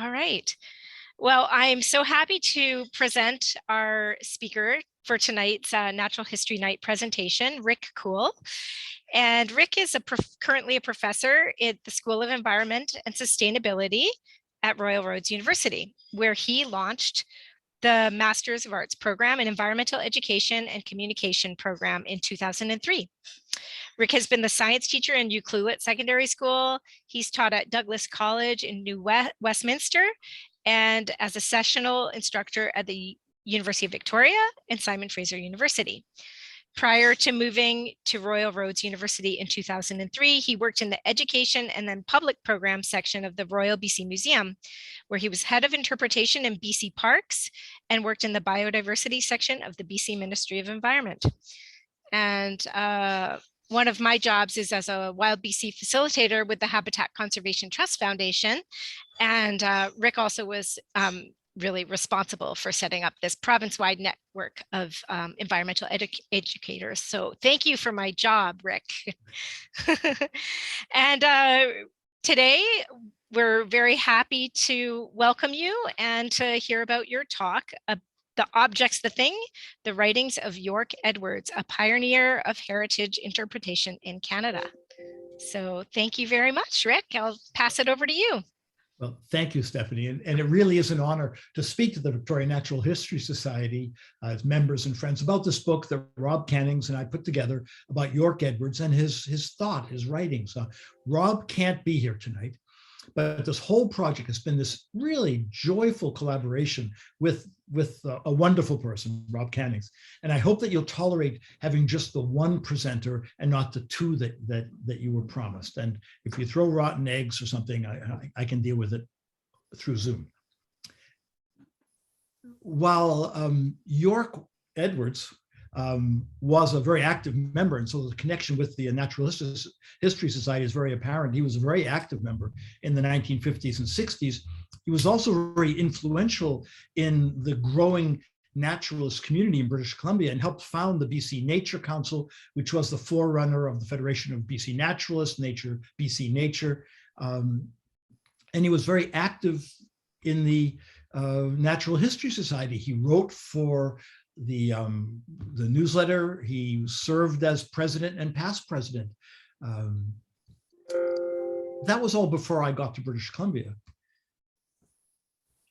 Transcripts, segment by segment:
All right. Well, I'm so happy to present our speaker for tonight's Natural History Night presentation, Rick Kool. And Rick is currently a professor at the School of Environment and Sustainability at Royal Roads University, where he launched the Masters of Arts program in Environmental Education and Communication program in 2003. Rick has been the science teacher in Uchluit Secondary School. He's taught at Douglas College in New Westminster and as a sessional instructor at the University of Victoria and Simon Fraser University. Prior to moving to Royal Roads University in 2003, he worked in the education and then public program section of the Royal BC Museum, where he was head of interpretation in BC Parks and worked in the biodiversity section of the BC Ministry of Environment. And one of my jobs is as a Wild BC facilitator with the Habitat Conservation Trust Foundation. And Rick also was really responsible for setting up this province-wide network of environmental educators. So thank you for my job, Rick. And today, we're very happy to welcome you and to hear about your talk, The Object's the Thing, the writings of Yorke Edwards, a pioneer of heritage interpretation in Canada. So thank you very much, Rick. I'll pass it over to you. Well, thank you, Stephanie. And it really is an honor to speak to the Victoria Natural History Society as members and friends about this book that Rob Cannings and I put together about Yorke Edwards and his thought, his writings. Rob can't be here tonight, but this whole project has been this really joyful collaboration with a wonderful person, Rob Cannings. And I hope that you'll tolerate having just the one presenter and not the two that you were promised. And if you throw rotten eggs or something, I can deal with it through Zoom. While Yorke Edwards was a very active member, and so the connection with the Natural History Society is very apparent. He was a very active member in the 1950s and 60s. He was also very influential in the growing naturalist community in British Columbia and helped found the BC Nature Council, which was the forerunner of the Federation of BC Naturalists, BC Nature. And he was very active in the Natural History Society. He wrote for the newsletter. He served as president and past president. That was all before I got to British Columbia.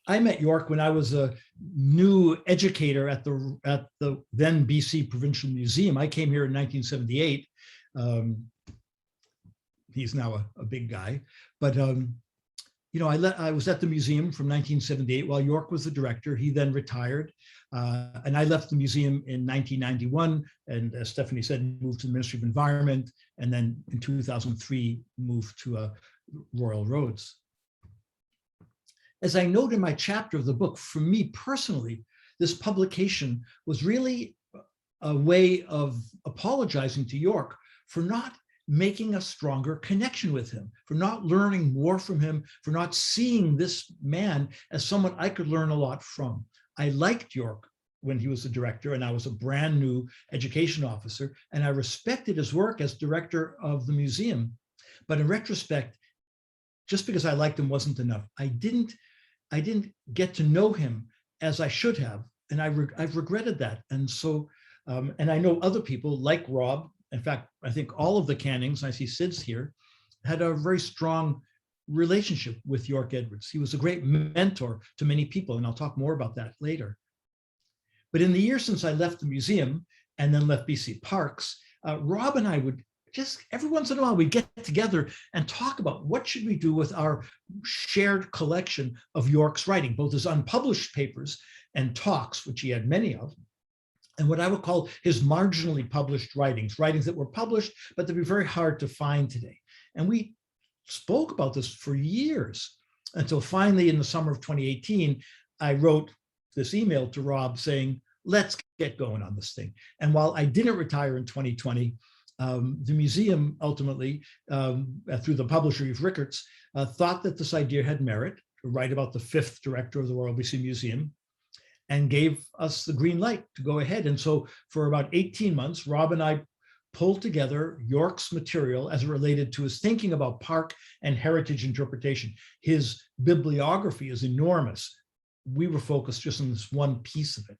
I met Yorke when I was a new educator at the then BC Provincial Museum. I came here in 1978. He's now a big guy, but you know, I was at the museum from 1978 while Yorke was the director. He then retired, and I left the museum in 1991. And as Stephanie said, moved to the Ministry of Environment, and then in 2003 moved to Royal Roads. As I note in my chapter of the book, for me personally, this publication was really a way of apologizing to Yorke for not making a stronger connection with him, for not learning more from him, for not seeing this man as someone I could learn a lot from. I liked Yorke when he was the director, and I was a brand new education officer, and I respected his work as director of the museum. But in retrospect, just because I liked him wasn't enough. I didn't get to know him as I should have, and I've regretted that. And so, and I know other people like Rob. In fact, I think all of the Cannings, I see Sid's here, had a very strong relationship with Yorke Edwards. He was a great mentor to many people, and I'll talk more about that later. But in the years since I left the museum and then left BC Parks, Rob and I would just every once in a while we'd get together and talk about what should we do with our shared collection of Yorke's writing, both his unpublished papers and talks, which he had many of, and what I would call his marginally published writings that were published, but they'd be very hard to find today. And we spoke about this for years until finally in the summer of 2018, I wrote this email to Rob saying, let's get going on this thing. And while I didn't retire in 2020, the museum ultimately, through the publisher Eve Rickards, thought that this idea had merit to write about the fifth director of the Royal BC Museum, and gave us the green light to go ahead. And so for about 18 months, Rob and I pulled together Yorke's material as it related to his thinking about park and heritage interpretation. His bibliography is enormous. We were focused just on this one piece of it.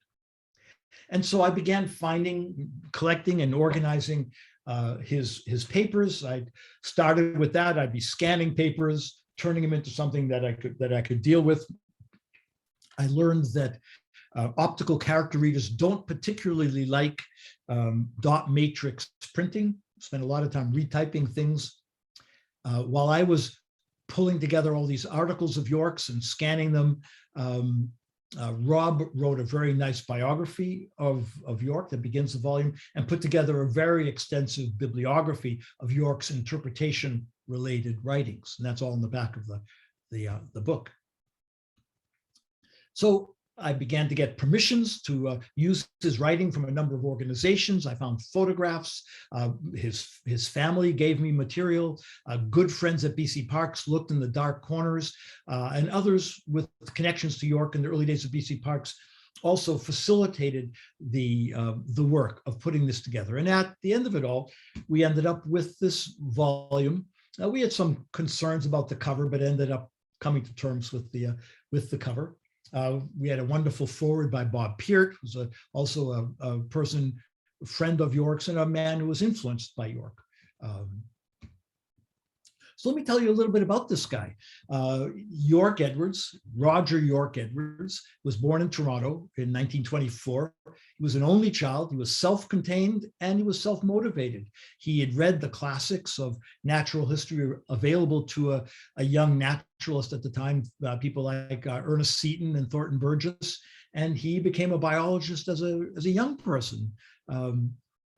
And so I began collecting and organizing his papers. I started with that. I'd be scanning papers, turning them into something that I could deal with. I learned that optical character readers don't particularly like dot matrix printing. Spent a lot of time retyping things. While I was pulling together all these articles of Yorke's and scanning them, Rob wrote a very nice biography of Yorke that begins the volume and put together a very extensive bibliography of Yorke's interpretation-related writings. And that's all in the back of the book. So I began to get permissions to use his writing from a number of organizations. I found photographs. His family gave me material. Good friends at BC Parks looked in the dark corners, and others with connections to Yorke in the early days of BC Parks also facilitated the work of putting this together. And at the end of it all, we ended up with this volume. We had some concerns about the cover, but ended up coming to terms with the cover. We had a wonderful foreword by Bob Peart, who's also a friend of Yorke's and a man who was influenced by Yorke. So let me tell you a little bit about this guy. Yorke Edwards, Roger Yorke Edwards, was born in Toronto in 1924. He was an only child. He was self-contained and he was self-motivated. He had read the classics of natural history available to a young naturalist at the time, people like Ernest Seton and Thornton Burgess, and he became a biologist as a young person.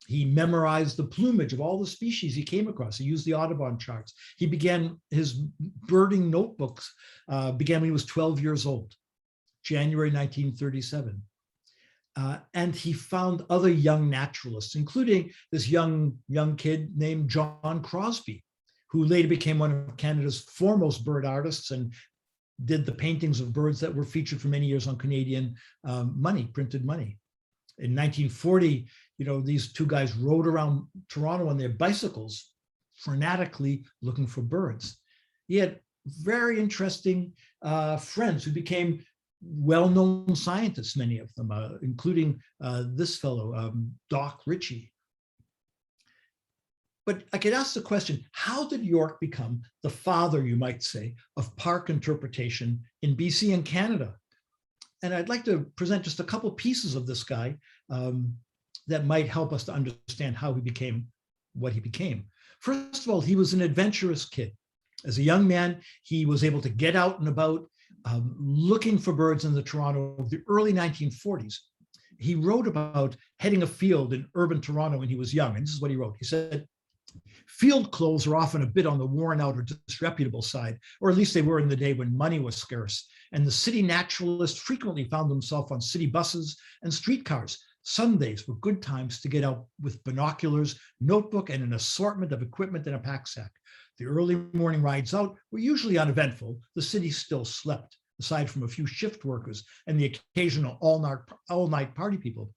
He memorized the plumage of all the species he came across. He used the Audubon charts. He began his birding notebooks, began when he was 12 years old, January 1937. And he found other young naturalists, including this young kid named John Crosby, who later became one of Canada's foremost bird artists and did the paintings of birds that were featured for many years on Canadian printed money. In 1940, these two guys rode around Toronto on their bicycles, frenetically looking for birds. He had very interesting friends who became well-known scientists, many of them, including this fellow, Doc Ritchie. But I could ask the question, how did Yorke become the father, you might say, of park interpretation in BC and Canada? And I'd like to present just a couple pieces of this guy that might help us to understand how he became what he became. First of all, he was an adventurous kid. As a young man, he was able to get out and about looking for birds in the Toronto of the early 1940s. He wrote about heading a field in urban Toronto when he was young, and this is what he wrote. He said, "Field clothes are often a bit on the worn out or disreputable side, or at least they were in the day when money was scarce, and the city naturalist frequently found himself on city buses and streetcars. Sundays were good times to get out with binoculars, notebook, and an assortment of equipment in a pack sack. The early morning rides out were usually uneventful. The city still slept, aside from a few shift workers and the occasional all-night party people.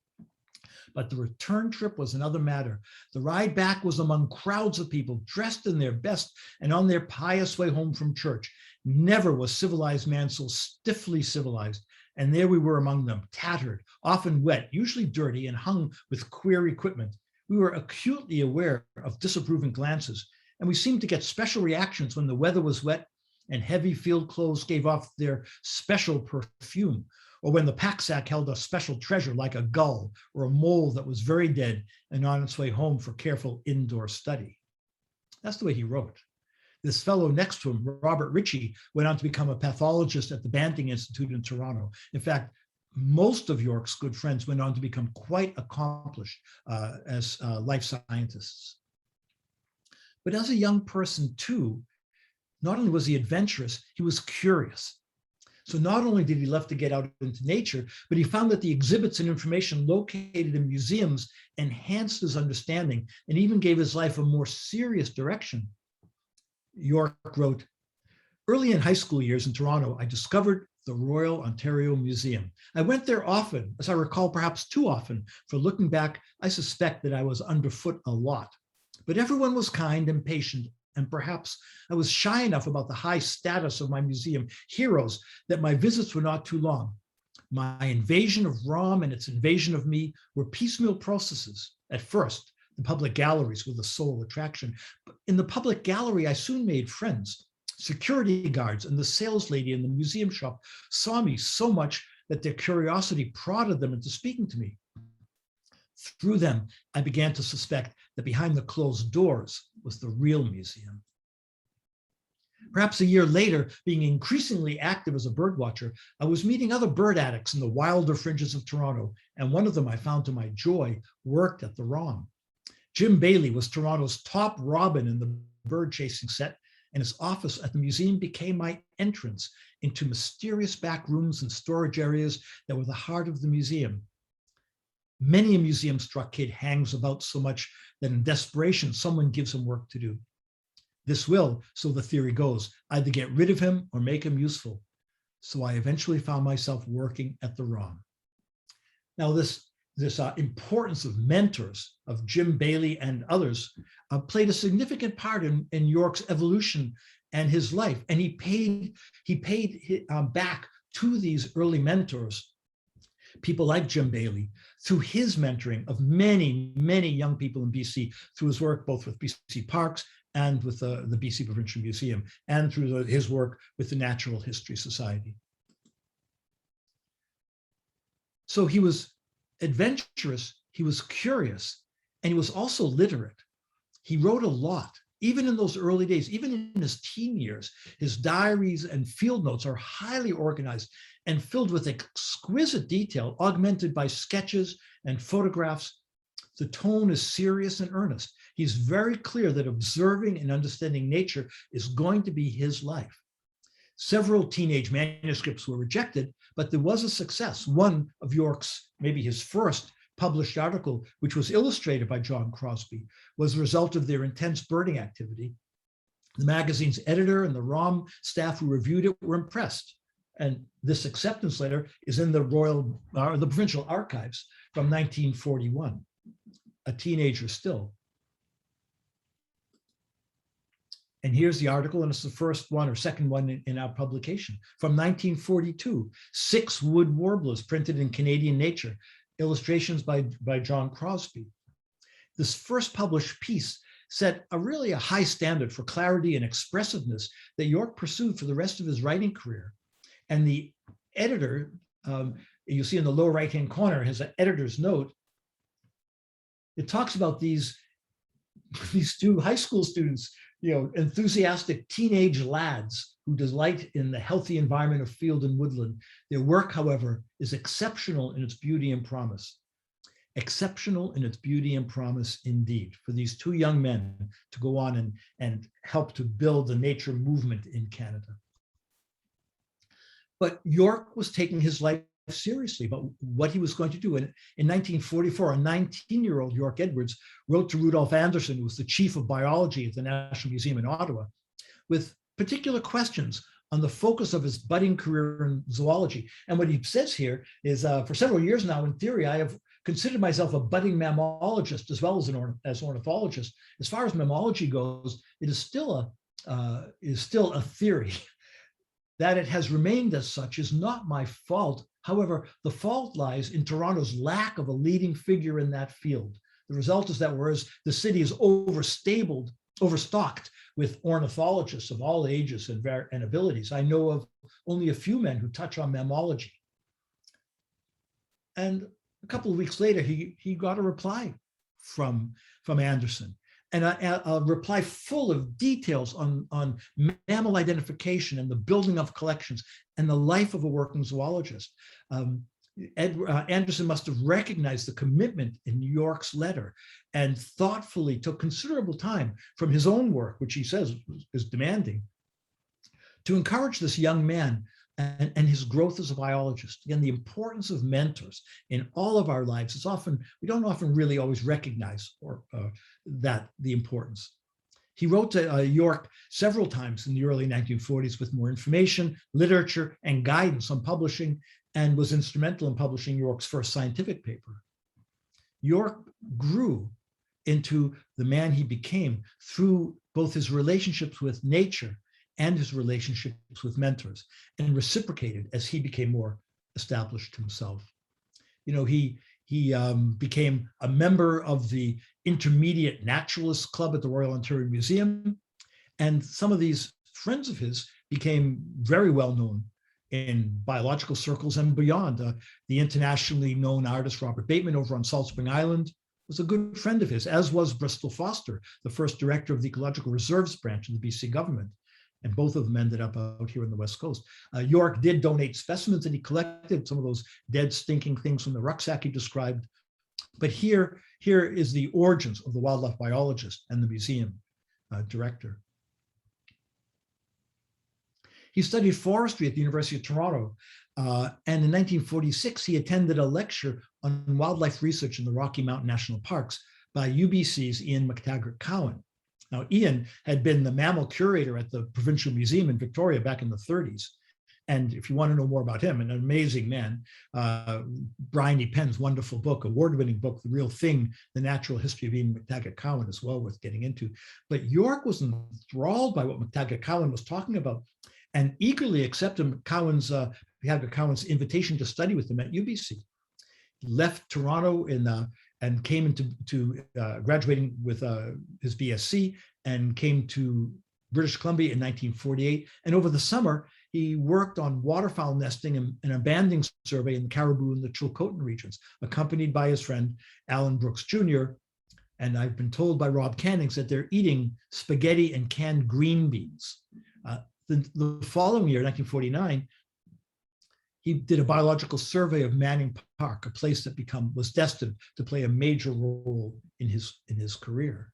But the return trip was another matter. The ride back was among crowds of people dressed in their best and on their pious way home from church. Never was civilized man so stiffly civilized. And there we were among them, tattered, often wet, usually dirty, and hung with queer equipment. We were acutely aware of disapproving glances, and we seemed to get special reactions when the weather was wet and heavy field clothes gave off their special perfume, or when the pack sack held a special treasure like a gull or a mole that was very dead and on its way home for careful indoor study." That's the way he wrote. This fellow next to him, Robert Ritchie, went on to become a pathologist at the Banting Institute in Toronto. In fact, most of Yorke's good friends went on to become quite accomplished as life scientists. But as a young person too, not only was he adventurous, he was curious. So not only did he love to get out into nature, but he found that the exhibits and information located in museums enhanced his understanding and even gave his life a more serious direction. Yorke wrote, "Early in high school years in Toronto, I discovered the Royal Ontario Museum. I went there often, as I recall, perhaps too often. For looking back, I suspect that I was underfoot a lot. But everyone was kind and patient, and perhaps I was shy enough about the high status of my museum heroes that my visits were not too long. My invasion of Rome and its invasion of me were piecemeal processes. At first, the public galleries were the sole attraction. But in the public gallery, I soon made friends. Security guards and the sales lady in the museum shop saw me so much that their curiosity prodded them into speaking to me. Through them, I began to suspect that behind the closed doors was the real museum. Perhaps a year later, being increasingly active as a bird watcher, I was meeting other bird addicts in the wilder fringes of Toronto, and one of them, I found to my joy, worked at the ROM. Jim Bailey was Toronto's top robin in the bird chasing set, and his office at the museum became my entrance into mysterious back rooms and storage areas that were the heart of the museum. Many a museum-struck kid hangs about so much that in desperation, someone gives him work to do. This will, so the theory goes, either get rid of him or make him useful. So I eventually found myself working at the ROM. Now, this importance of mentors, of Jim Bailey and others, played a significant part in Yorke's evolution and his life. And he paid back to these early mentors, people like Jim Bailey, through his mentoring of many, many young people in BC, through his work both with BC Parks and with the BC Provincial Museum, and through his work with the Natural History Society. So he was adventurous, he was curious, and he was also literate. He wrote a lot, even in those early days, even in his teen years. His diaries and field notes are highly organized and filled with exquisite detail, augmented by sketches and photographs. The tone is serious and earnest. He's very clear that observing and understanding nature is going to be his life. Several teenage manuscripts were rejected, but there was a success. One of Yorke's, maybe his first published article, which was illustrated by John Crosby, was the result of their intense birding activity. The magazine's editor and the ROM staff who reviewed it were impressed. And this acceptance letter is in the the Provincial Archives from 1941, a teenager still. And here's the article, and it's the first one or second one in our publication. From 1942, 6 wood warblers printed in Canadian Nature, illustrations by John Crosby. This first published piece set a high standard for clarity and expressiveness that Yorke pursued for the rest of his writing career. And the editor, you see in the lower right-hand corner, has an editor's note. It talks about these 2 high school students, enthusiastic teenage lads who delight in the healthy environment of field and woodland. Their work, however, is exceptional in its beauty and promise. Exceptional in its beauty and promise indeed, for these 2 young men to go on and help to build the nature movement in Canada. But Yorke was taking his life seriously about what he was going to do. And in 1944, a 19-year-old Yorke Edwards wrote to Rudolf Anderson, who was the chief of biology at the National Museum in Ottawa, with particular questions on the focus of his budding career in zoology. And what he says here is, for several years now, in theory, I have considered myself a budding mammologist as well as an ornithologist. As far as mammalogy goes, it is still a theory. That it has remained as such is not my fault. However, the fault lies in Toronto's lack of a leading figure in that field. The result is that whereas the city is overstocked with ornithologists of all ages and abilities, I know of only a few men who touch on mammalogy. And a couple of weeks later, he got a reply from Anderson. And a reply full of details on mammal identification and the building of collections and the life of a working zoologist. Anderson must have recognized the commitment in Yorke's letter and thoughtfully took considerable time from his own work, which he says is demanding, to encourage this young man and his growth as a biologist. Again, the importance of mentors in all of our lives we don't often really always recognize the importance. He wrote to Yorke several times in the early 1940s with more information, literature, and guidance on publishing, and was instrumental in publishing Yorke's first scientific paper. Yorke grew into the man he became through both his relationships with nature and his relationships with mentors, and reciprocated as he became more established himself. He became a member of the Intermediate Naturalist Club at the Royal Ontario Museum, and some of these friends of his became very well known in biological circles and beyond. The internationally known artist Robert Bateman over on Salt Spring Island was a good friend of his, as was Bristol Foster, the first director of the Ecological Reserves branch of the BC government. And both of them ended up out here on the West Coast. Yorke did donate specimens, and he collected some of those dead, stinking things from the rucksack he described. But here is the origins of the wildlife biologist and the museum director. He studied forestry at the University of Toronto, and in 1946, he attended a lecture on wildlife research in the Rocky Mountain National Parks by UBC's Ian McTaggart-Cowan. Now, Ian had been the mammal curator at the Provincial Museum in Victoria back in the 30s. And if you want to know more about him, an amazing man, Brian E. Penn's wonderful book, award-winning book, The Real Thing, The Natural History of Ian McTaggart-Cowan, is well worth getting into. But Yorke was enthralled by what McTaggart-Cowan was talking about and eagerly accepted McTaggart-Cowan's invitation to study with him at UBC. He left Toronto and came into graduating with his BSc, and came to British Columbia in 1948. And over the summer, he worked on waterfowl nesting and a banding survey in the Caribou and the Chilcotin regions, accompanied by his friend Alan Brooks Jr. And I've been told by Rob Cannings that they're eating spaghetti and canned green beans. The following year, 1949, he did a biological survey of Manning Park, a place that was destined to play a major role in his career.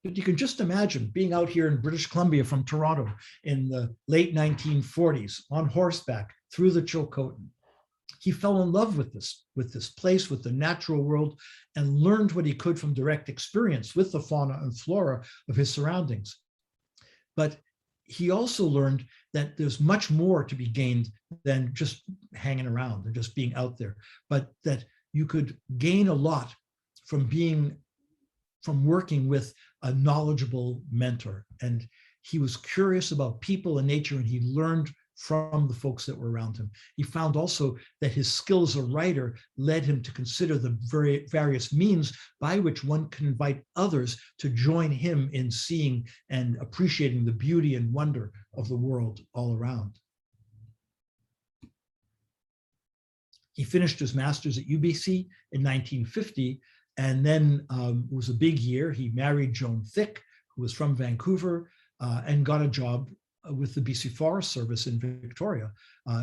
But you can just imagine being out here in British Columbia from Toronto in the late 1940s on horseback through the Chilcotin. He fell in love with this place, with the natural world, and learned what he could from direct experience with the fauna and flora of his surroundings. But he also learned that there's much more to be gained than just hanging around and just being out there, but that you could gain a lot from working with a knowledgeable mentor. And he was curious about people and nature, and he learned from the folks that were around him. He found also that his skill as a writer led him to consider the various means by which one can invite others to join him in seeing and appreciating the beauty and wonder of the world all around. He finished his master's at UBC in 1950, and then it was a big year. He married Joan Thicke, who was from Vancouver, and got a job with the BC Forest Service in Victoria,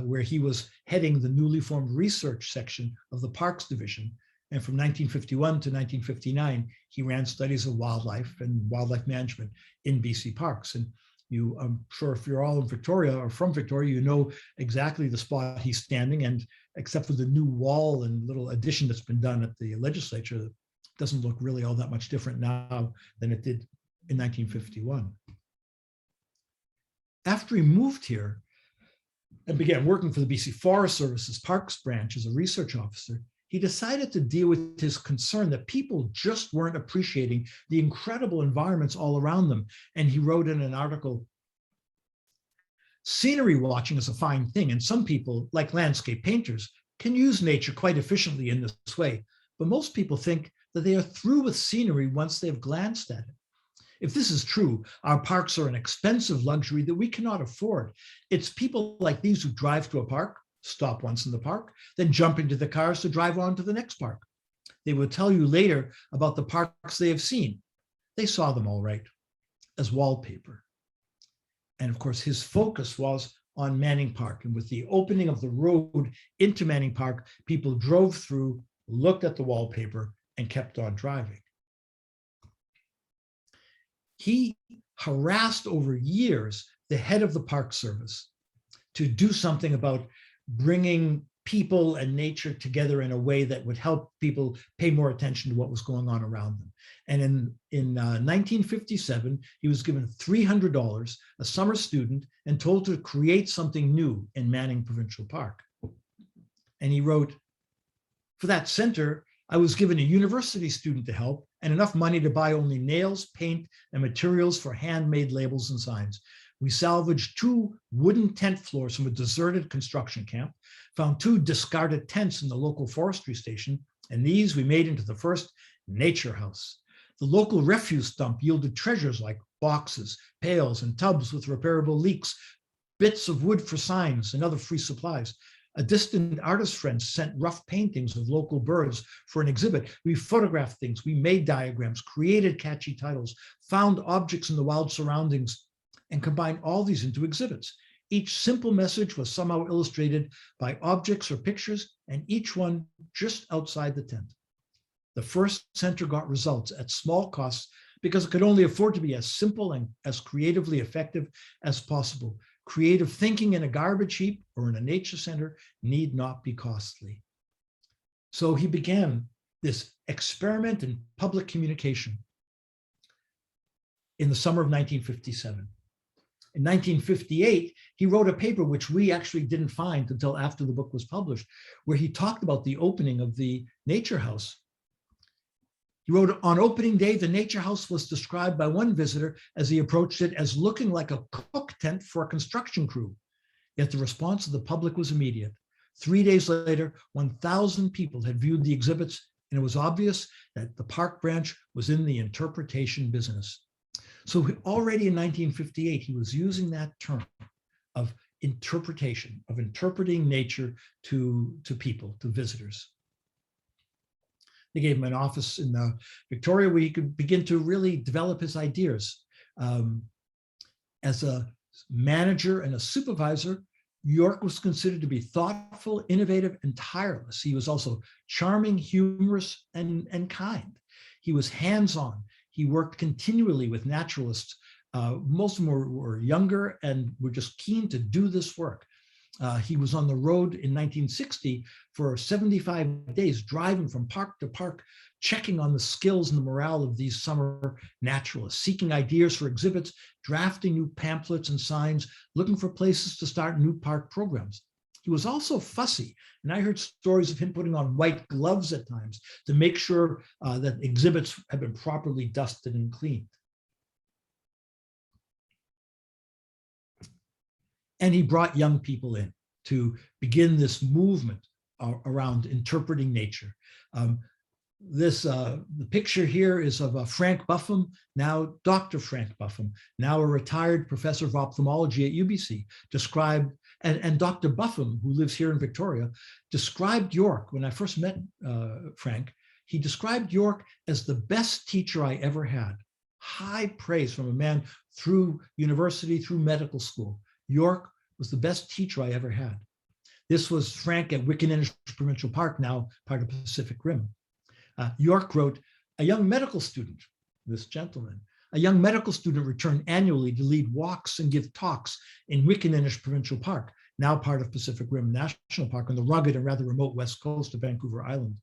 where he was heading the newly formed research section of the Parks Division. And from 1951 to 1959, he ran studies of wildlife and wildlife management in BC parks. And I'm sure if you're all in Victoria or from Victoria, you know exactly the spot he's standing. And except for the new wall and little addition that's been done at the legislature, it doesn't look really all that much different now than it did in 1951. After he moved here and began working for the BC Forest Service's Parks branch as a research officer, he decided to deal with his concern that people just weren't appreciating the incredible environments all around them. And he wrote in an article, "Scenery watching is a fine thing, and some people, like landscape painters, can use nature quite efficiently in this way. But most people think that they are through with scenery once they've glanced at it. If this is true, our parks are an expensive luxury that we cannot afford. It's people like these who drive to a park, stop once in the park, then jump into the cars to drive on to the next park. They will tell you later about the parks they have seen. They saw them all right, as wallpaper." And of course, his focus was on Manning Park. And with the opening of the road into Manning Park, people drove through, looked at the wallpaper, and kept on driving. He harassed over years the head of the Park Service to do something about bringing people and nature together in a way that would help people pay more attention to what was going on around them. And in 1957, he was given $300, a summer student, and told to create something new in Manning Provincial Park. And he wrote, "For that center, I was given a university student to help and enough money to buy only nails, paint, and materials for handmade labels and signs. We salvaged 2 wooden tent floors from a deserted construction camp, found 2 discarded tents in the local forestry station, and these we made into the first nature house. The local refuse dump yielded treasures like boxes, pails, and tubs with repairable leaks, bits of wood for signs, and other free supplies. A distant artist friend sent rough paintings of local birds for an exhibit. We photographed things, we made diagrams, created catchy titles, found objects in the wild surroundings, and combined all these into exhibits. Each simple message was somehow illustrated by objects or pictures, and each one just outside the tent. The first center got results at small costs because it could only afford to be as simple and as creatively effective as possible. Creative thinking in a garbage heap or in a nature center need not be costly." So he began this experiment in public communication in the summer of 1957. In 1958, he wrote a paper which we actually didn't find until after the book was published, where he talked about the opening of the nature house. He wrote, "On opening day, the nature house was described by one visitor as he approached it as looking like a cook tent for a construction crew. Yet the response of the public was immediate. 3 days later, 1,000 people had viewed the exhibits, and it was obvious that the park branch was in the interpretation business." So already in 1958, he was using that term of interpretation, of interpreting nature to people, to visitors. They gave him an office in Victoria where he could begin to really develop his ideas. As a manager and a supervisor, Yorke was considered to be thoughtful, innovative, and tireless. He was also charming, humorous, and kind. He was hands-on. He worked continually with naturalists. Most of them were younger and were just keen to do this work. He was on the road in 1960 for 75 days, driving from park to park, checking on the skills and the morale of these summer naturalists, seeking ideas for exhibits, drafting new pamphlets and signs, looking for places to start new park programs. He was also fussy, and I heard stories of him putting on white gloves at times to make sure that exhibits had been properly dusted and cleaned. And he brought young people in to begin this movement around interpreting nature. The picture here is of Frank Buffum, now Dr. Frank Buffum, now a retired professor of ophthalmology at UBC, described, and Dr. Buffum, who lives here in Victoria, described Yorke, when I first met Frank, he described Yorke as the best teacher I ever had. High praise from a man through university, through medical school. Yorke was the best teacher I ever had. This was Frank at Wickeninish Provincial Park, now part of Pacific Rim. Yorke wrote, "A young medical student," this gentleman, "a young medical student returned annually to lead walks and give talks in Wickeninish Provincial Park, now part of Pacific Rim National Park on the rugged and rather remote west coast of Vancouver Island.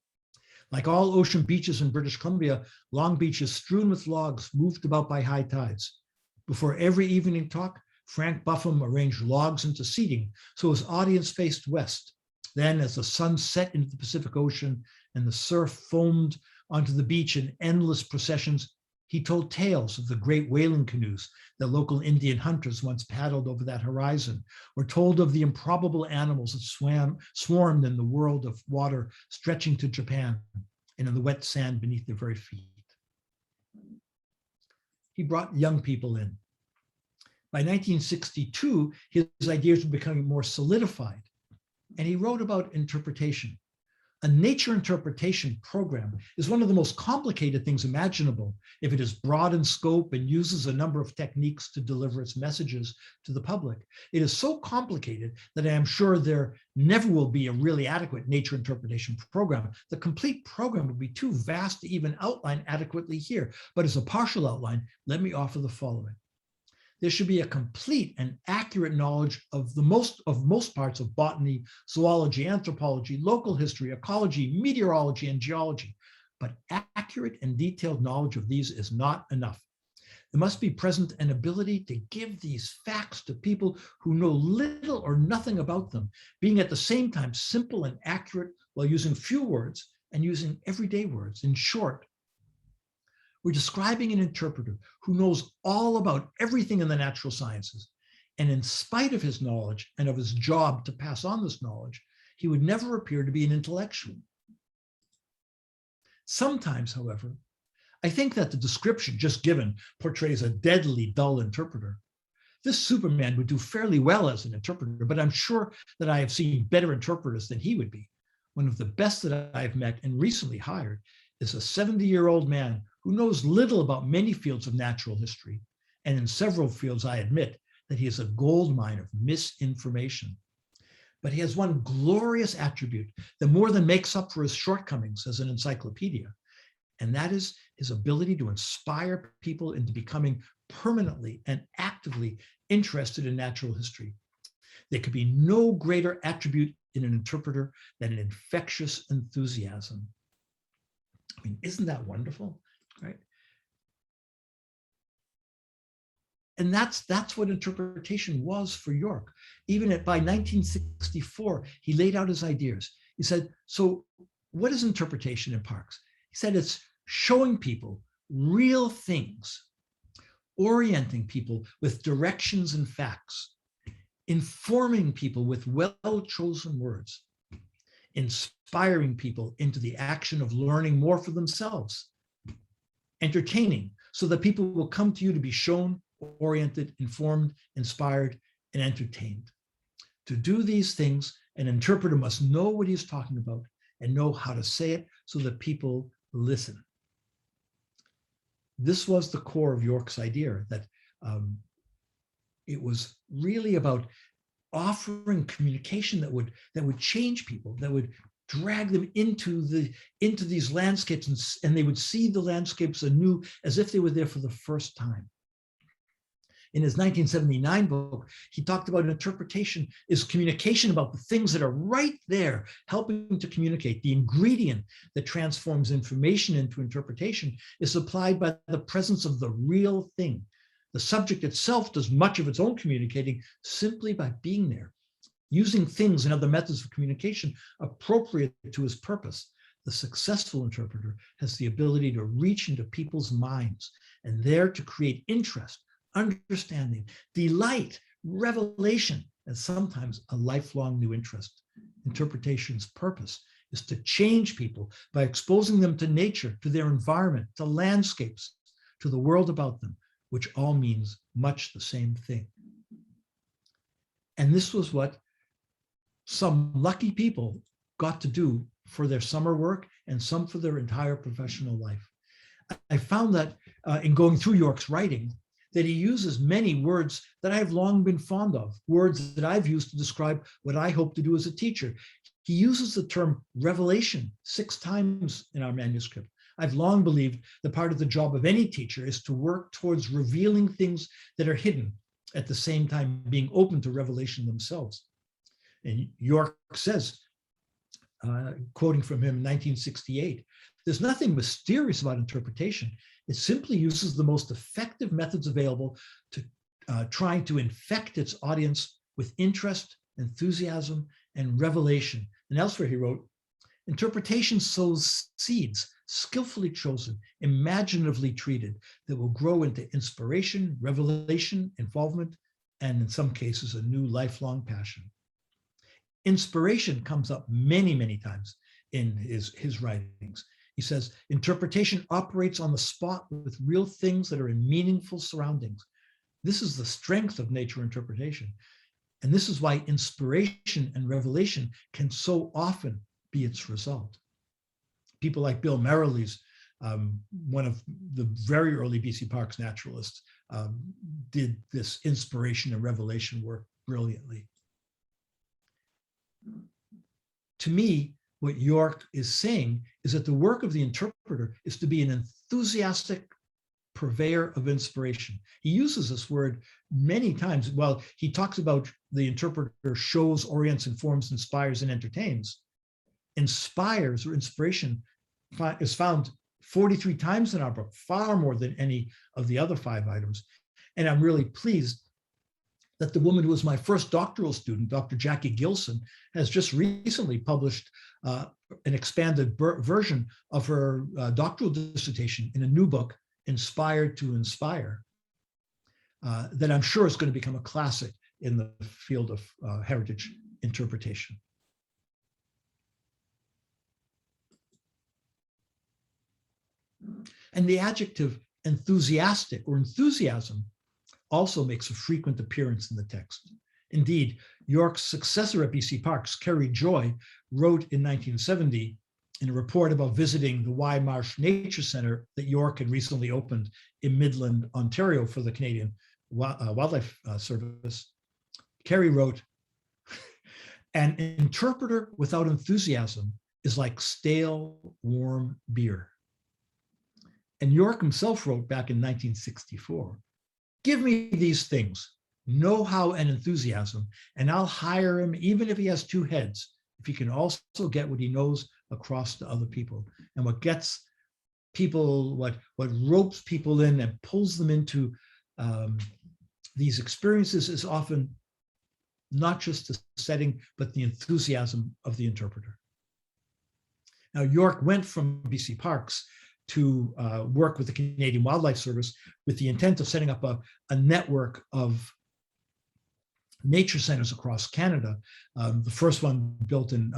Like all ocean beaches in British Columbia, Long Beach is strewn with logs moved about by high tides. Before every evening talk, Frank Buffum arranged logs into seating so his audience faced west. Then, as the sun set into the Pacific Ocean and the surf foamed onto the beach in endless processions, he told tales of the great whaling canoes that local Indian hunters once paddled over that horizon, or told of the improbable animals that swarmed in the world of water stretching to Japan and in the wet sand beneath their very feet." He brought young people in. By 1962, his ideas were becoming more solidified, and he wrote about interpretation. A nature interpretation program is one of the most complicated things imaginable if it is broad in scope and uses a number of techniques to deliver its messages to the public. It is so complicated that I am sure there never will be a really adequate nature interpretation program. The complete program would be too vast to even outline adequately here, but as a partial outline, let me offer the following. There should be a complete and accurate knowledge of most parts of botany, zoology, anthropology, local history, ecology, meteorology, and geology. But accurate and detailed knowledge of these is not enough. There must be present an ability to give these facts to people who know little or nothing about them, being at the same time simple and accurate while using few words and using everyday words. In short, we're describing an interpreter who knows all about everything in the natural sciences. And in spite of his knowledge and of his job to pass on this knowledge, he would never appear to be an intellectual. Sometimes, however, I think that the description just given portrays a deadly dull interpreter. This Superman would do fairly well as an interpreter, but I'm sure that I have seen better interpreters than he would be. One of the best that I've met and recently hired is a 70-year-old man who knows little about many fields of natural history. And in several fields, I admit that he is a gold mine of misinformation. But he has one glorious attribute that more than makes up for his shortcomings as an encyclopedia, and that is his ability to inspire people into becoming permanently and actively interested in natural history. There could be no greater attribute in an interpreter than an infectious enthusiasm. I mean, isn't that wonderful, right? And that's what interpretation was for Yorke. Even by 1964, he laid out his ideas. He said, so what is interpretation in parks? He said it's showing people real things, orienting people with directions and facts, informing people with well-chosen words, inspiring people into the action of learning more for themselves, entertaining so that people will come to you to be shown, oriented, informed, inspired, and entertained. To do these things, an interpreter must know what he's talking about and know how to say it so that people listen. This was the core of Yorke's idea, that it was really about offering communication that would change people, that would drag them into these landscapes, and they would see the landscapes anew as if they were there for the first time. In his 1979 book, he talked about interpretation is communication about the things that are right there, helping to communicate. The ingredient that transforms information into interpretation is supplied by the presence of the real thing. The subject itself does much of its own communicating simply by being there, using things and other methods of communication appropriate to his purpose. The successful interpreter has the ability to reach into people's minds and there to create interest, understanding, delight, revelation, and sometimes a lifelong new interest. Interpretation's purpose is to change people by exposing them to nature, to their environment, to landscapes, to the world about them, which all means much the same thing. And this was what some lucky people got to do for their summer work and some for their entire professional life. I found that in going through Yorke's writing, that he uses many words that I've long been fond of, words that I've used to describe what I hope to do as a teacher. He uses the term revelation 6 times in our manuscript. I've long believed that part of the job of any teacher is to work towards revealing things that are hidden, at the same time being open to revelation themselves. And Yorke says, quoting from him in 1968, there's nothing mysterious about interpretation. It simply uses the most effective methods available to trying to infect its audience with interest, enthusiasm, and revelation. And elsewhere he wrote, interpretation sows seeds, skillfully chosen, imaginatively treated, that will grow into inspiration, revelation, involvement, and in some cases, a new lifelong passion. Inspiration comes up many, many times in his writings. He says, interpretation operates on the spot with real things that are in meaningful surroundings. This is the strength of nature interpretation. And this is why inspiration and revelation can so often be its result. People like Bill Merrilies, one of the very early BC Parks naturalists, did this inspiration and revelation work brilliantly. To me, what Yorke is saying is that the work of the interpreter is to be an enthusiastic purveyor of inspiration. He uses this word many times. Well, he talks about the interpreter shows, orients, informs, inspires, and entertains. Inspires or inspiration is found 43 times in our book, far more than any of the other 5 items. And I'm really pleased that the woman who was my first doctoral student, Dr. Jackie Gilson, has just recently published an expanded version of her doctoral dissertation in a new book, Inspired to Inspire, that I'm sure is going to become a classic in the field of heritage interpretation. And the adjective enthusiastic or enthusiasm also makes a frequent appearance in the text. Indeed, Yorke's successor at BC Parks, Kerry Joy, wrote in 1970 in a report about visiting the Y Marsh Nature Center that Yorke had recently opened in Midland, Ontario for the Canadian Wildlife Service. Kerry wrote, "An interpreter without enthusiasm is like stale, warm beer." And Yorke himself wrote back in 1964, "Give me these things, know-how and enthusiasm, and I'll hire him even if he has 2 heads, if he can also get what he knows across to other people." And what gets people, what ropes people in and pulls them into these experiences is often not just the setting, but the enthusiasm of the interpreter. Now, Yorke went from BC Parks to work with the Canadian Wildlife Service with the intent of setting up a network of nature centers across Canada. The first one built in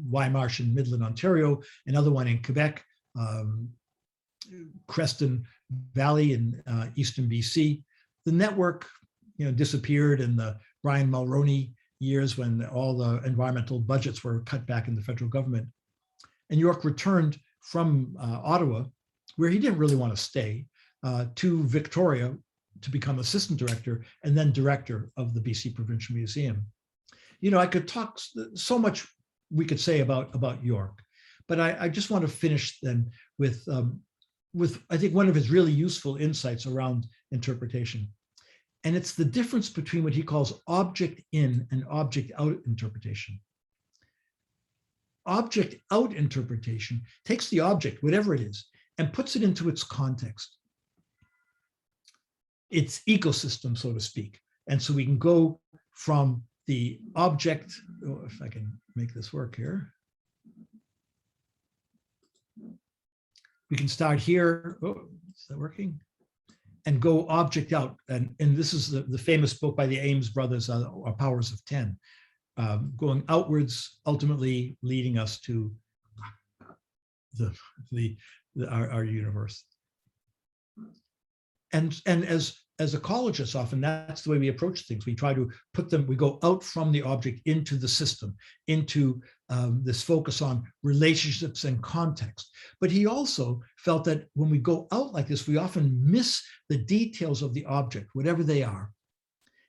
Y Marsh in Midland, Ontario, another one in Quebec, Creston Valley in eastern BC. The network, disappeared in the Brian Mulroney years when all the environmental budgets were cut back in the federal government. And Yorke returned from Ottawa, where he didn't really want to stay, to Victoria to become assistant director and then director of the BC Provincial Museum. I could talk so much we could say about Yorke, but I just want to finish then with I think one of his really useful insights around interpretation. And it's the difference between what he calls object in and object out interpretation. Object out interpretation takes the object, whatever it is, and puts it into its context, its ecosystem, so to speak. And so we can go from the object, if I can make this work here. We can start here. Oh, is that working? And go object out. And this is the famous book by the Ames brothers, Powers of 10. Going outwards, ultimately leading us to our universe. And as ecologists, often that's the way we approach things. We try to put them, we go out from the object into the system, into this focus on relationships and context. But he also felt that when we go out like this, we often miss the details of the object, whatever they are.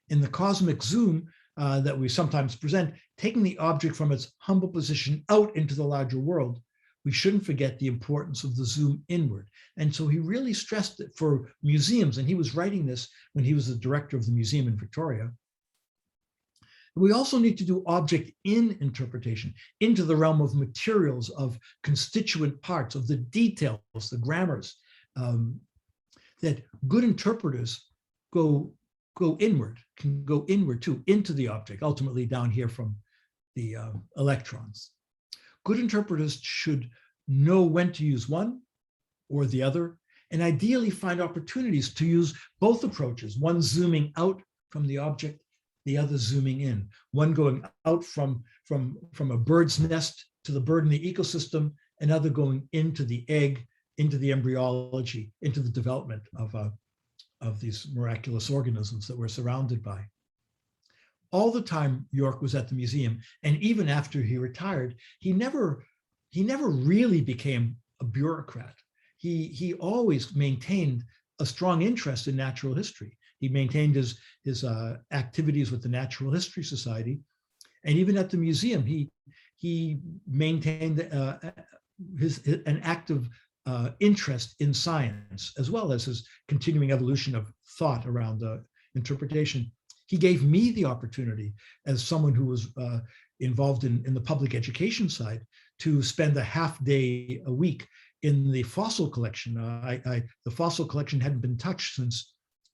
In the cosmic zoom that we sometimes present, taking the object from its humble position out into the larger world, we shouldn't forget the importance of the zoom inward. And so he really stressed it for museums, and he was writing this when he was the director of the museum in Victoria. We also need to do object in interpretation, into the realm of materials, of constituent parts, of the details, the grammars, that good interpreters go inward, can go inward too, into the object, ultimately down here from the electrons. Good interpreters should know when to use one or the other, and ideally find opportunities to use both approaches, one zooming out from the object, the other zooming in, one going out from a bird's nest to the bird in the ecosystem, another going into the egg, into the embryology, into the development of these miraculous organisms that we're surrounded by. All the time Yorke was at the museum, and even after he retired, he never really became a bureaucrat. He always maintained a strong interest in natural history. He maintained his activities with the Natural History Society, and even at the museum, he maintained an active interest in science, as well as his continuing evolution of thought around interpretation. He gave me the opportunity, as someone who was involved in the public education side, to spend a half day a week in the fossil collection. The fossil collection hadn't been touched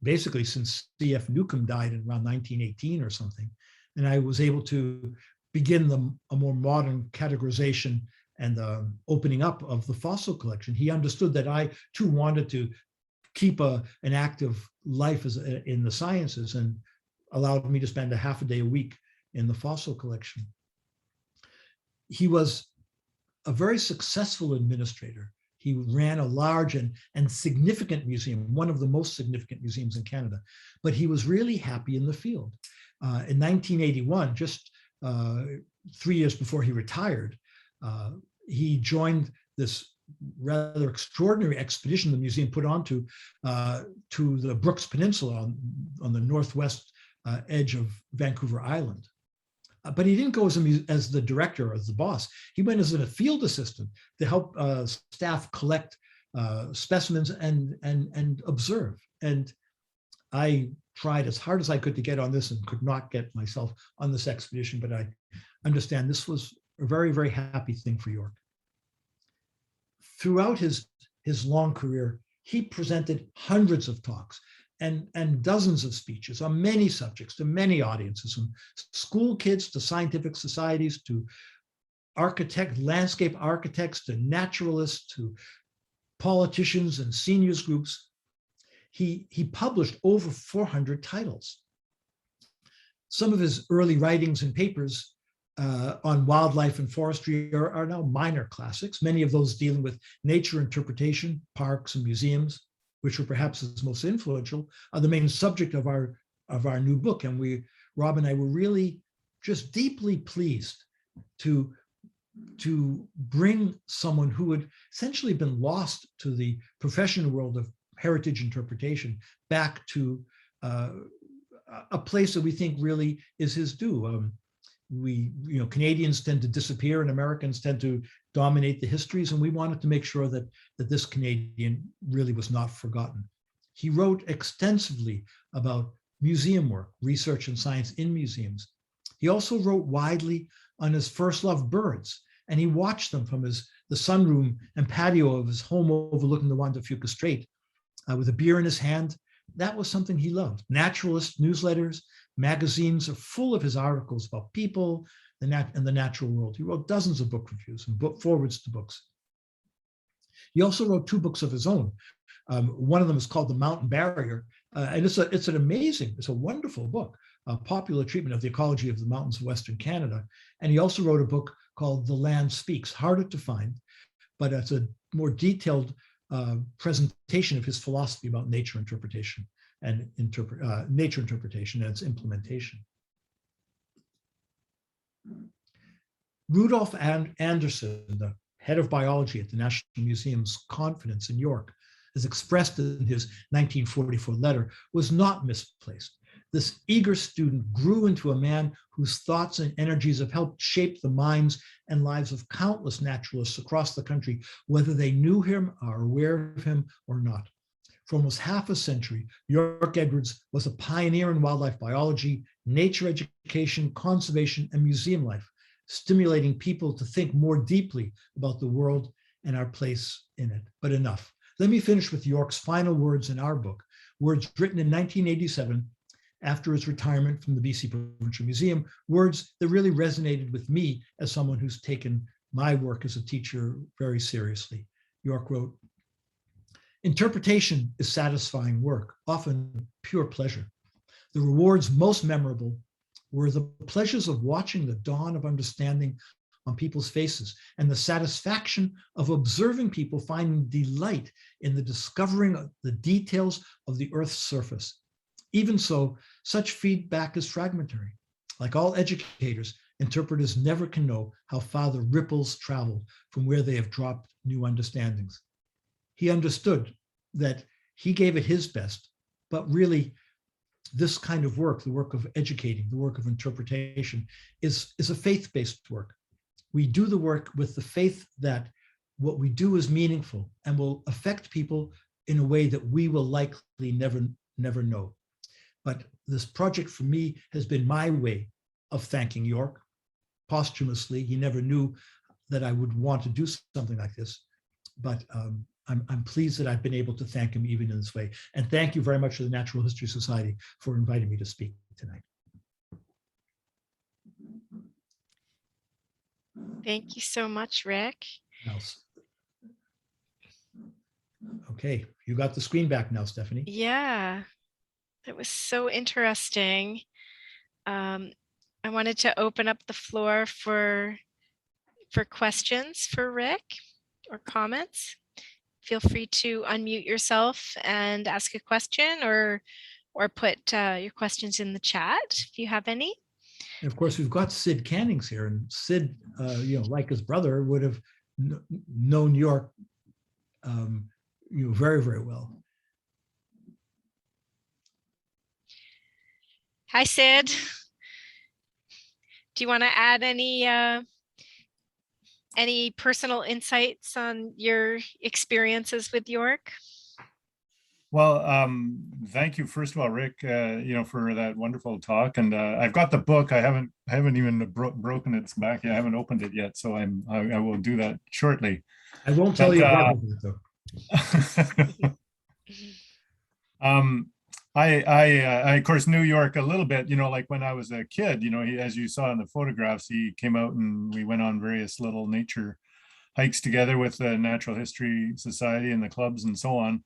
basically since C.F. Newcomb died in around 1918 or something. And I was able to begin a more modern categorization and opening up of the fossil collection. He understood that I too wanted to keep an active life in the sciences, and allowed me to spend a half a day a week in the fossil collection. He was a very successful administrator. He ran a large and significant museum, one of the most significant museums in Canada, but he was really happy in the field. In 1981, just 3 years before he retired, he joined this rather extraordinary expedition the museum put on to the Brooks Peninsula on the northwest edge of Vancouver Island. But he didn't go as the director or as the boss. He went as a field assistant to help staff collect specimens and observe. And I tried as hard as I could to get on this and could not get myself on this expedition, but I understand this was a very, very happy thing for Yorke. Throughout his long career, he presented hundreds of talks and dozens of speeches on many subjects to many audiences, from school kids to scientific societies to landscape architects to naturalists to politicians and seniors groups. He published over 400 titles. Some of his early writings and papers on wildlife and forestry are now minor classics, many of those dealing with nature interpretation, parks and museums, which were perhaps his most influential, are the main subject of our new book. And Rob and I were really just deeply pleased to bring someone who had essentially been lost to the professional world of heritage interpretation back to a place that we think really is his due. Canadians tend to disappear and Americans tend to dominate the histories, and we wanted to make sure that this Canadian really was not forgotten. He wrote extensively about museum work, research and science in museums. He also wrote widely on his first love, birds, and he watched them from the sunroom and patio of his home overlooking the Juan de Fuca Strait with a beer in his hand. That was something he loved. Naturalist newsletters, magazines are full of his articles about people and the natural world. He wrote dozens of book reviews and forwards to books. He also wrote 2 books of his own. One of them is called The Mountain Barrier, and it's a wonderful book, a popular treatment of the ecology of the mountains of Western Canada. And he also wrote a book called The Land Speaks, harder to find, but it's a more detailed presentation of his philosophy about nature interpretation and nature interpretation and its implementation. Rudolf Anderson, the head of biology at the National Museum's confidence in Yorke, as expressed in his 1944 letter, was not misplaced. This eager student grew into a man whose thoughts and energies have helped shape the minds and lives of countless naturalists across the country, whether they knew him, are aware of him, or not. For almost half a century, Yorke Edwards was a pioneer in wildlife biology, nature education, conservation, and museum life, stimulating people to think more deeply about the world and our place in it. But enough. Let me finish with Yorke's final words in our book, words written in 1987 after his retirement from the BC Provincial Museum, words that really resonated with me as someone who's taken my work as a teacher very seriously. Yorke wrote, "Interpretation is satisfying work, often pure pleasure. The rewards most memorable were the pleasures of watching the dawn of understanding on people's faces and the satisfaction of observing people finding delight in the discovering of the details of the Earth's surface. Even so, such feedback is fragmentary. Like all educators, interpreters never can know how far the ripples travel from where they have dropped new understandings. He understood that he gave it his best, but really this kind of work, the work of educating, the work of interpretation, is a faith-based work. We do the work with the faith that what we do is meaningful and will affect people in a way that we will likely never know. But this project for me has been my way of thanking Yorke posthumously. He never knew that I would want to do something like this, but I'm pleased that I've been able to thank him even in this way. And thank you very much to the Natural History Society for inviting me to speak tonight. Thank you so much, Rick. Okay, you got the screen back now, Stephanie. Yeah, that was so interesting. I wanted to open up the floor for questions for Rick or comments. Feel free to unmute yourself and ask a question, or put your questions in the chat if you have any. And of course, we've got Sid Cannings here, and Sid, like his brother, would have known Yorke, very, very well. Hi, Sid. Do you want to add any personal insights on your experiences with Yorke? Well, thank you, first of all, Rick, for that wonderful talk. And I've got the book. I haven't even broken its back. I haven't opened it yet, so I will do that shortly. I won't tell you about it, though. I of course knew Yorke a little bit, like when I was a kid. He, as you saw in the photographs, he came out and we went on various little nature hikes together with the Natural History Society and the clubs and so on.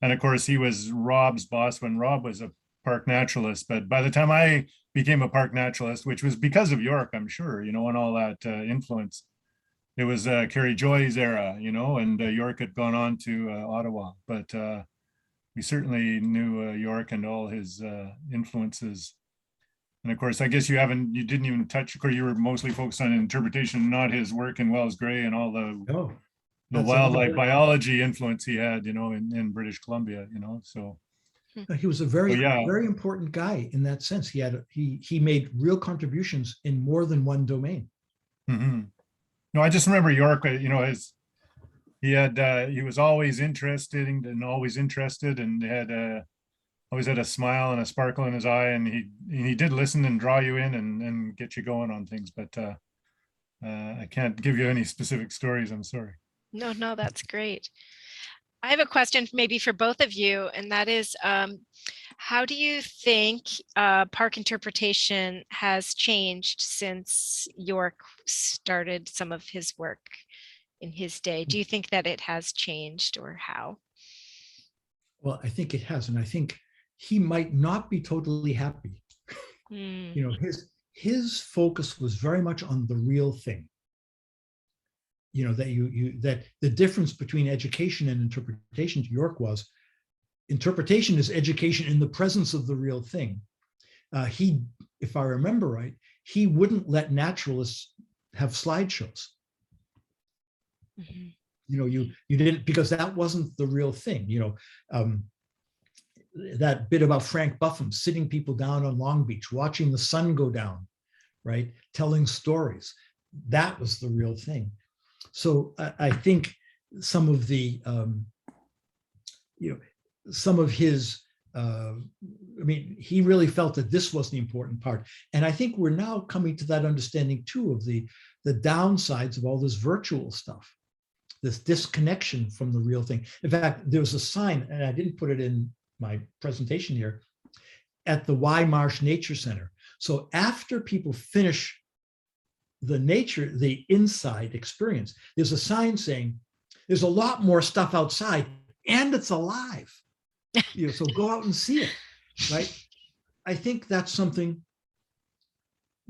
And of course, he was Rob's boss when Rob was a park naturalist. But by the time I became a park naturalist, which was because of Yorke, I'm sure, and all that influence, it was Carrie Joy's era, and Yorke had gone on to Ottawa. But we certainly knew Yorke and all his influences. And of course, I guess you didn't even touch, of course, you were mostly focused on interpretation, not his work in Wells Gray and all the wildlife biology influence he had, in British Columbia, so. He was a very important guy in that sense. He made real contributions in more than one domain. Mm-hmm. No, I just remember Yorke, he was always interested and always interested, and had always had a smile and a sparkle in his eye, and he did listen and draw you in and get you going on things. But I can't give you any specific stories. I'm sorry. No, that's great. I have a question maybe for both of you, and that is, how do you think park interpretation has changed since Yorke started some of his work in his day? Do you think that it has changed, or how? Well, I think it has, and I think he might not be totally happy. His focus was very much on the real thing. That the difference between education and interpretation to Yorke was, interpretation is education in the presence of the real thing. If I remember right, he wouldn't let naturalists have slideshows. You didn't, because that wasn't the real thing. That bit about Frank Buffum sitting people down on Long Beach, watching the sun go down, right? Telling stories. That was the real thing. So I think some of the, some of his, he really felt that this was the important part. And I think we're now coming to that understanding too of the downsides of all this virtual stuff, this disconnection from the real thing. In fact, there was a sign, and I didn't put it in my presentation here, at the Y Marsh Nature Center. So after people finish the inside experience, there's a sign saying, there's a lot more stuff outside and it's alive. So go out and see it, right? I think that's something,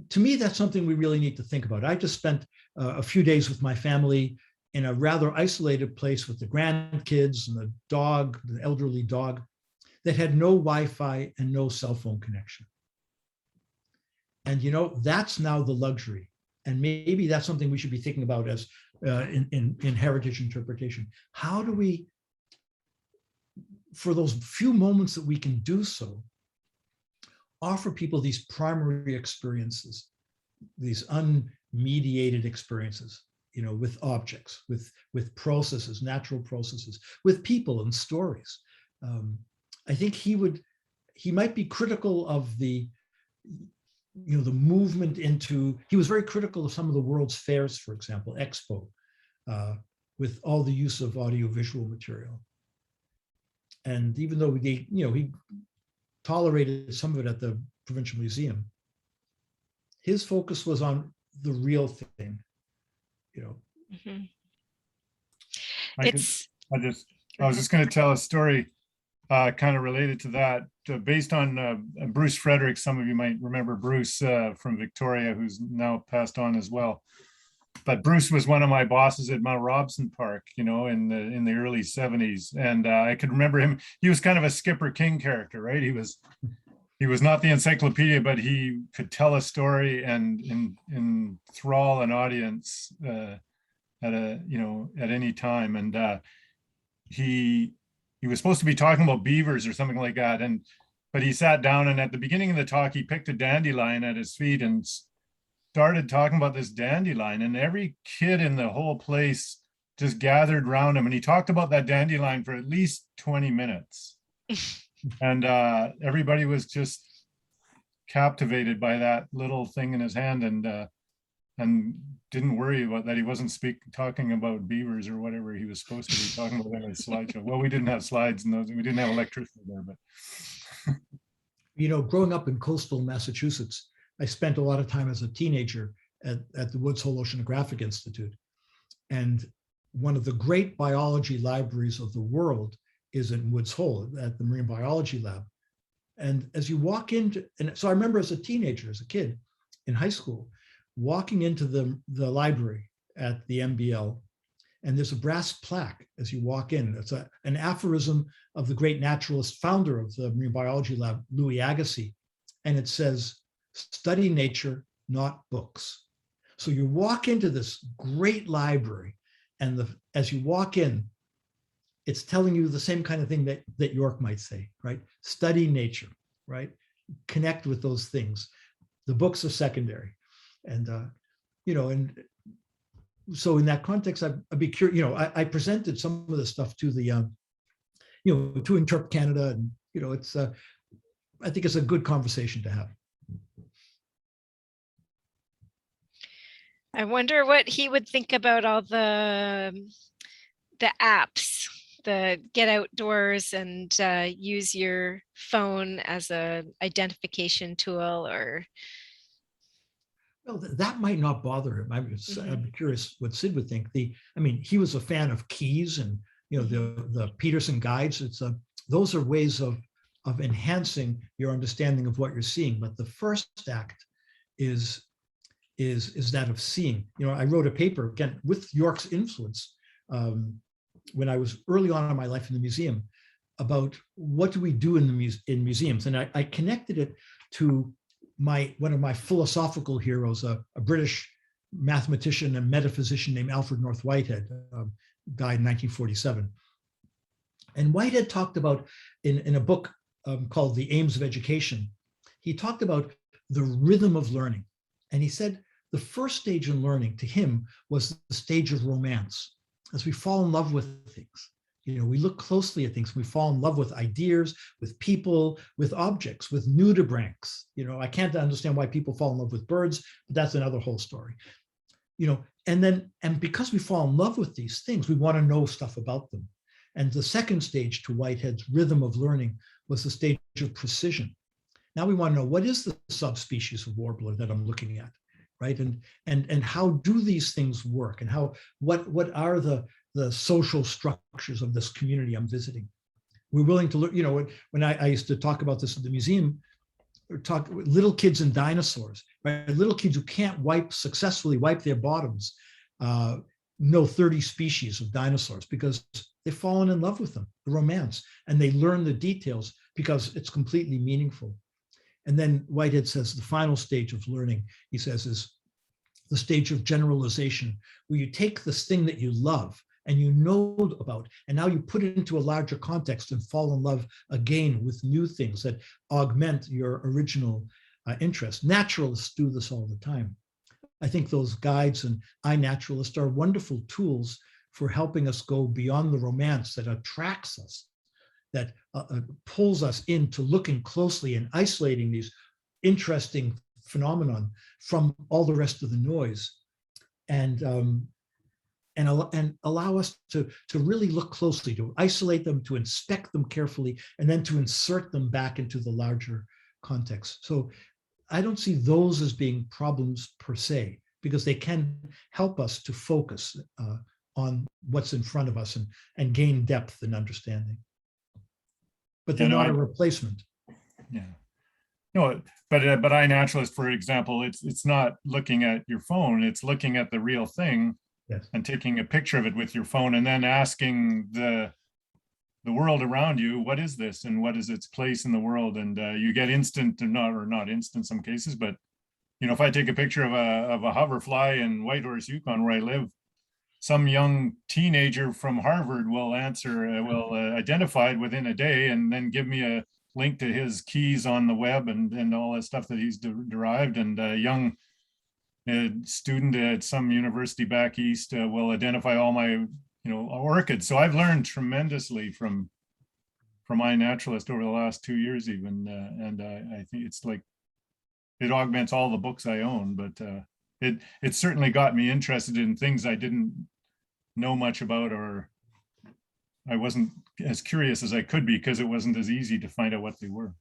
to me, that's something we really need to think about. I just spent a few days with my family in a rather isolated place with the grandkids and the elderly dog, that had no Wi-Fi and no cell phone connection. And that's now the luxury. And maybe that's something we should be thinking about as in heritage interpretation. How do we, for those few moments that we can do so, offer people these primary experiences, these unmediated experiences? with objects, with processes, natural processes, with people and stories. I think he might be critical of the movement into, he was very critical of some of the world's fairs, for example, Expo, with all the use of audiovisual material. And even though he tolerated some of it at the Provincial Museum, his focus was on the real thing, Mhm. I was just going to tell a story kind of related to that, based on Bruce Frederick. Some of you might remember Bruce from Victoria, who's now passed on as well. But Bruce was one of my bosses at Mount Robson Park, in the early 70s. And I could remember him. He was kind of a Skipper King character, right? He was not the encyclopedia, but he could tell a story and enthrall an audience at any time. And he was supposed to be talking about beavers or something like that. But he sat down, and at the beginning of the talk, he picked a dandelion at his feet and started talking about this dandelion, and every kid in the whole place just gathered around him, and he talked about that dandelion for at least 20 minutes. And everybody was just captivated by that little thing in his hand, and didn't worry about that he wasn't talking about beavers or whatever he was supposed to be talking about in his slideshow. Well, we didn't have slides, and we didn't have electricity there, but growing up in coastal Massachusetts, I spent a lot of time as a teenager at the Woods Hole Oceanographic Institute. And one of the great biology libraries of the world is in Woods Hole at the Marine Biology Lab. And as you walk into, and so I remember as a teenager, as a kid in high school, walking into the library at the MBL, and there's a brass plaque as you walk in. It's an aphorism of the great naturalist founder of the Marine Biology Lab, Louis Agassiz. And it says, "Study nature, not books." So you walk into this great library, and as you walk in, it's telling you the same kind of thing that Yorke might say, right? Study nature, right? Connect with those things. The books are secondary. And, and so in that context, I'd be curious, I presented some of the stuff to the, to Interpret Canada, and, it's, I think it's a good conversation to have. I wonder what he would think about all the apps, the get outdoors and use your phone as a identification tool, or. Well, that might not bother him. I'm curious what Sid would think. He was a fan of keys and the Peterson guides. Those are ways of enhancing your understanding of what you're seeing. But the first act is that of seeing. I wrote a paper, again, with Yorke's influence, when I was early on in my life in the museum, about what do we do in museums. And I connected it to one of my philosophical heroes, a British mathematician and metaphysician named Alfred North Whitehead, died in 1947. And Whitehead talked about, in a book called The Aims of Education, he talked about the rhythm of learning. And he said the first stage in learning to him was the stage of romance. As we fall in love with things, we look closely at things, we fall in love with ideas, with people, with objects, with nudibranchs. I can't understand why people fall in love with birds, but that's another whole story. And because we fall in love with these things, we want to know stuff about them. And the second stage to Whitehead's rhythm of learning was the stage of precision. Now we want to know, what is the subspecies of warbler that I'm looking at, right? And how do these things work? And what are the social structures of this community I'm visiting? We're willing to learn, when I used to talk about this at the museum, talk little kids and dinosaurs, right? Little kids who can't successfully wipe their bottoms, know 30 species of dinosaurs because they've fallen in love with them, the romance, and they learn the details because it's completely meaningful. And then Whitehead says the final stage of learning, he says, is the stage of generalization, where you take this thing that you love and you know about, and now you put it into a larger context and fall in love again with new things that augment your original interest. Naturalists do this all the time. I think those guides and iNaturalist are wonderful tools for helping us go beyond the romance that attracts us, that pulls us into looking closely and isolating these interesting phenomenon from all the rest of the noise, and allow us to really look closely, to isolate them, to inspect them carefully, and then to insert them back into the larger context. So I don't see those as being problems per se, because they can help us to focus on what's in front of us and gain depth and understanding. But they're not a replacement. Yeah. No, but iNaturalist, for example, it's not looking at your phone, it's looking at the real thing. Yes. And taking a picture of it with your phone, and then asking the world around you, what is this and what is its place in the world? And you get instant, or not instant in some cases, but if I take a picture of a hoverfly in Whitehorse, Yukon, where I live, some young teenager from Harvard will identify it within a day, and then give me a link to his keys on the web and all that stuff that he's derived. And a young student at some university back east will identify all my orchids. So I've learned tremendously from iNaturalist over the last 2 years even, and I think it's like it augments all the books I own, but it certainly got me interested in things I didn't know much about, or I wasn't as curious as I could be, because it wasn't as easy to find out what they were.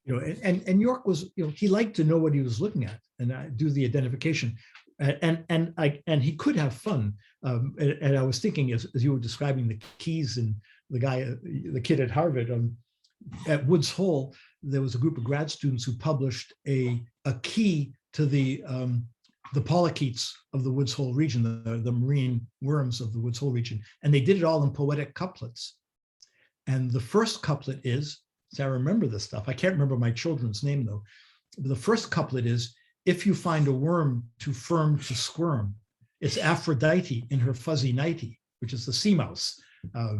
And Yorke was, he liked to know what he was looking at and do the identification, and he could have fun. And I was thinking, as you were describing the keys and the kid at Harvard, at Woods Hole, there was a group of grad students who published a key to the polychaetes of the Woods Hole region, the marine worms of the Woods Hole region, and they did it all in poetic couplets. And the first couplet is, I remember this stuff. I can't remember my children's name though. But the first couplet is, if you find a worm too firm to squirm, it's Aphrodite in her fuzzy nightie, which is the sea mouse,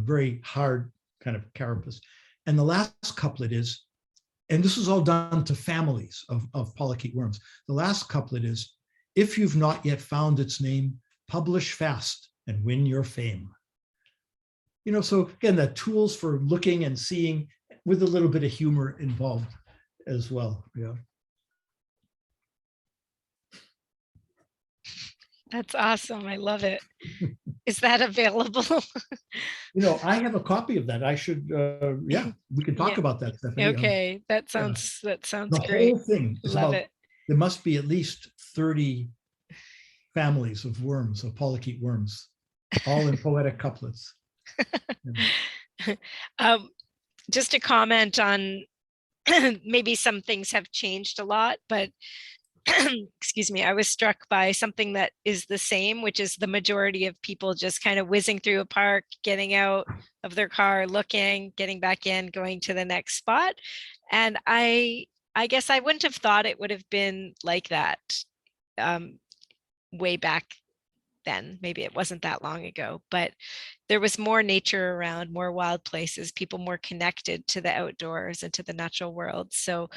very hard kind of carapace. And the last couplet is, and this is all done to families of polychaete worms. The last couplet is, if you've not yet found its name, publish fast and win your fame. So again, the tools for looking and seeing, with a little bit of humor involved as well. Yeah. That's awesome. I love it. Is that available? I have a copy of that. I should, we can talk about that, Stephanie. Okay. That sounds the great. whole thing is Love about, it. there must be at least 30 families of worms, of polychaete worms, all in poetic couplets. Just to comment on maybe some things have changed a lot, but excuse me, I was struck by something that is the same, which is the majority of people just kind of whizzing through a park, getting out of their car, looking, getting back in, going to the next spot. And I guess I wouldn't have thought it would have been like that way back then. Maybe it wasn't that long ago, but there was more nature around, more wild places, people more connected to the outdoors and to the natural world. So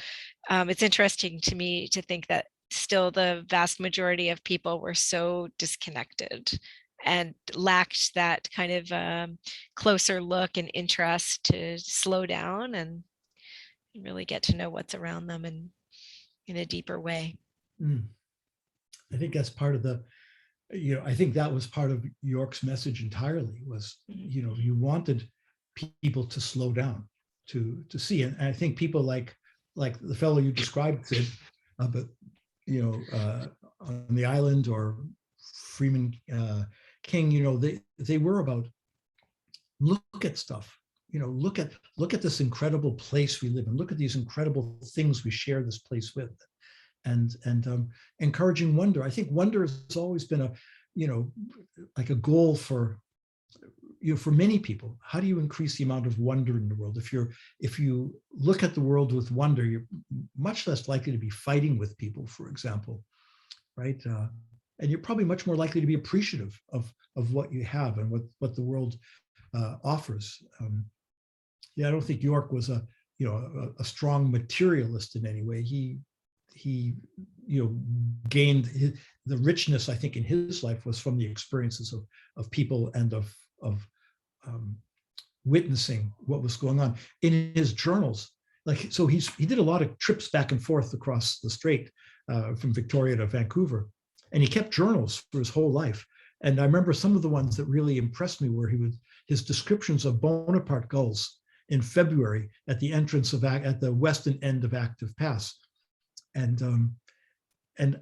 it's interesting to me to think that still the vast majority of people were so disconnected and lacked that kind of closer look and interest to slow down and really get to know what's around them in a deeper way. I think that's part of the, I think that was part of Yorke's message entirely, was, you wanted people to slow down, to see. And I think people like the fellow you described, Sid, but on the island, or Freeman King, they were about, look at stuff, look at this incredible place we live in, look at these incredible things we share this place with, and encouraging wonder. I think wonder has always been a, like a goal for many people. How do you increase the amount of wonder in the world? If you look at the world with wonder, you're much less likely to be fighting with people, for example, right? And you're probably much more likely to be appreciative of what you have and what the world offers. I don't think Yorke was a strong materialist in any way. He he gained the richness, I think, in his life was from the experiences of people and of witnessing what was going on in his journals. Like, so he did a lot of trips back and forth across the strait from Victoria to Vancouver, and he kept journals for his whole life. And I remember some of the ones that really impressed me were his descriptions of Bonaparte gulls in February at the entrance at the western end of Active Pass. And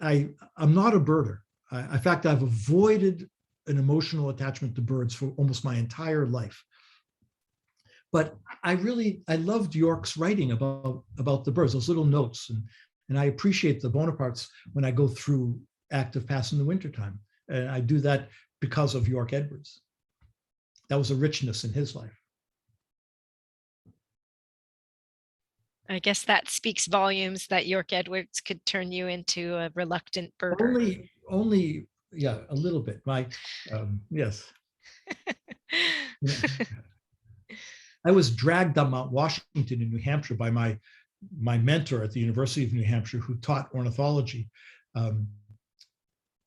I'm not a birder. In fact, I've avoided an emotional attachment to birds for almost my entire life. But I loved Yorke's writing about the birds, those little notes. And I appreciate the Bonapartes when I go through Active Pass in the wintertime. And I do that because of Yorke Edwards. That was a richness in his life. I guess that speaks volumes that Yorke Edwards could turn you into a reluctant birder. Only, yeah, a little bit. Yes. Yeah. I was dragged up Mount Washington in New Hampshire by my mentor at the University of New Hampshire, who taught ornithology.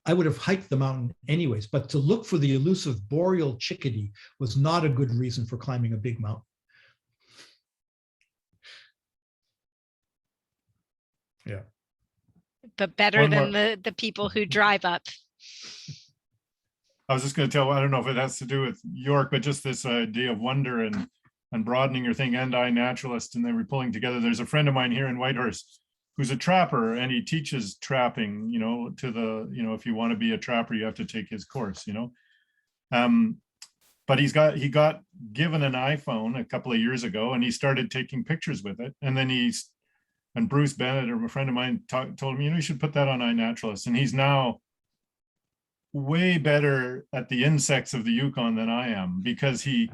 I would have hiked the mountain anyways, but to look for the elusive boreal chickadee was not a good reason for climbing a big mountain. Yeah. But better than the people who drive up. I was just going to tell, I don't know if it has to do with Yorke, but just this idea of wonder and broadening your thing, and iNaturalist, and then we're pulling together. There's a friend of mine here in Whitehorse who's a trapper, and he teaches trapping, to the, if you want to be a trapper, you have to take his course, but he got given an iPhone a couple of years ago, and he started taking pictures with it. And then and Bruce Bennett, or a friend of mine, told him, you should put that on iNaturalist. And he's now way better at the insects of the Yukon than I am, because he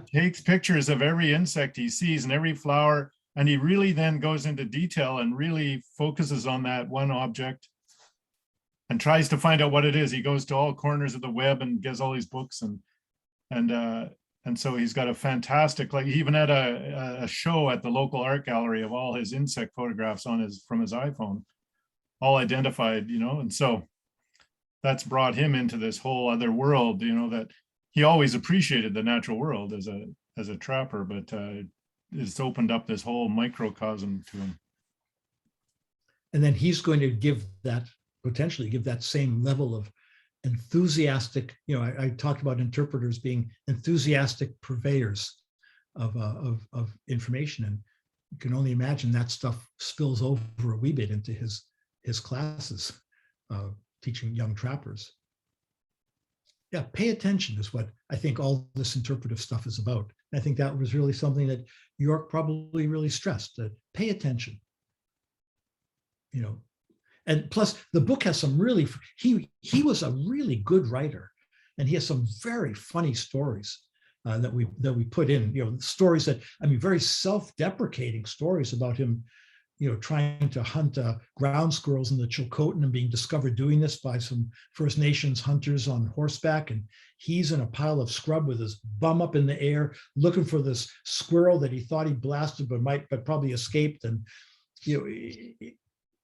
takes pictures of every insect he sees and every flower, and he really then goes into detail and really focuses on that one object and tries to find out what it is. He goes to all corners of the web and gets all these books, and so he's got a fantastic, like, he even had a show at the local art gallery of all his insect photographs from his iPhone, all identified, and so that's brought him into this whole other world, that he always appreciated the natural world as a trapper, but it's opened up this whole microcosm to him. And then he's going to potentially give that same level of enthusiastic, I talked about interpreters being enthusiastic purveyors of information, and you can only imagine that stuff spills over a wee bit into his classes, teaching young trappers. Yeah, pay attention is what I think all this interpretive stuff is about. And I think that was really something that Yorke probably really stressed, that pay attention. And plus the book has some really, he was a really good writer, and he has some very funny stories that we put in, stories that, very self-deprecating stories about him, trying to hunt ground squirrels in the Chilcotin and being discovered doing this by some First Nations hunters on horseback. And he's in a pile of scrub with his bum up in the air, looking for this squirrel that he thought he blasted, but probably escaped. And,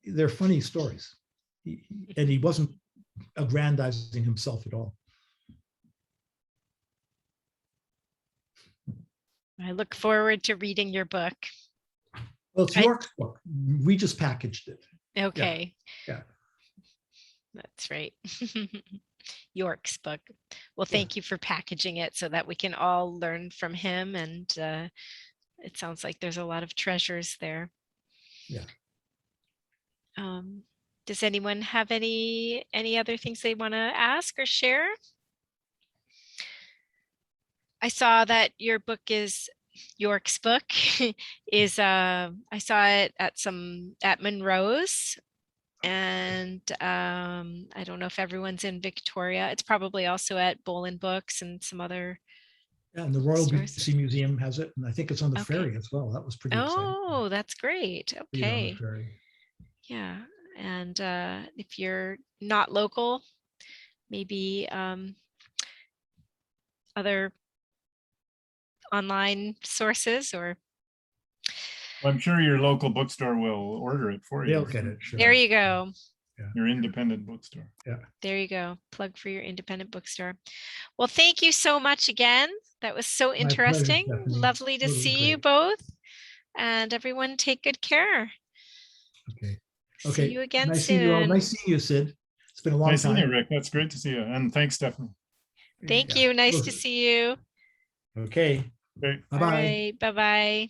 they're funny stories. And he wasn't aggrandizing himself at all. I look forward to reading your book. Well, it's Yorke's book. We just packaged it. Okay. Yeah. That's right. Yorke's book. Well, thank you for packaging it so that we can all learn from him. And it sounds like there's a lot of treasures there. Yeah. Does anyone have any other things they want to ask or share? I saw that your book is Yorke's book is I saw it at Monroe's, and I don't know if everyone's in Victoria. It's probably also at Bolin Books and some other. Yeah, and the Royal stores. BC Museum has it, and I think it's on the ferry as well. That was pretty exciting. Oh, that's great. Okay. On the ferry. Yeah, and if you're not local, maybe other online sources or I'm sure your local bookstore will order it for you. They'll get it. Sure. There you go. Your independent bookstore. There you go. Plug for your independent bookstore. Well, thank you so much again. That was so My pleasure, interesting. Stephanie. Lovely to Totally see you great. both. And everyone take good care. Okay. See Okay. you again Nice seeing you all. soon. Nice seeing you, Sid. It's been a long Nice seeing you, time. Rick. That's great to see you. And thanks, Stephanie. Thank Yeah. you. Nice to see you. Okay. Okay. All Bye-bye. right. Bye-bye.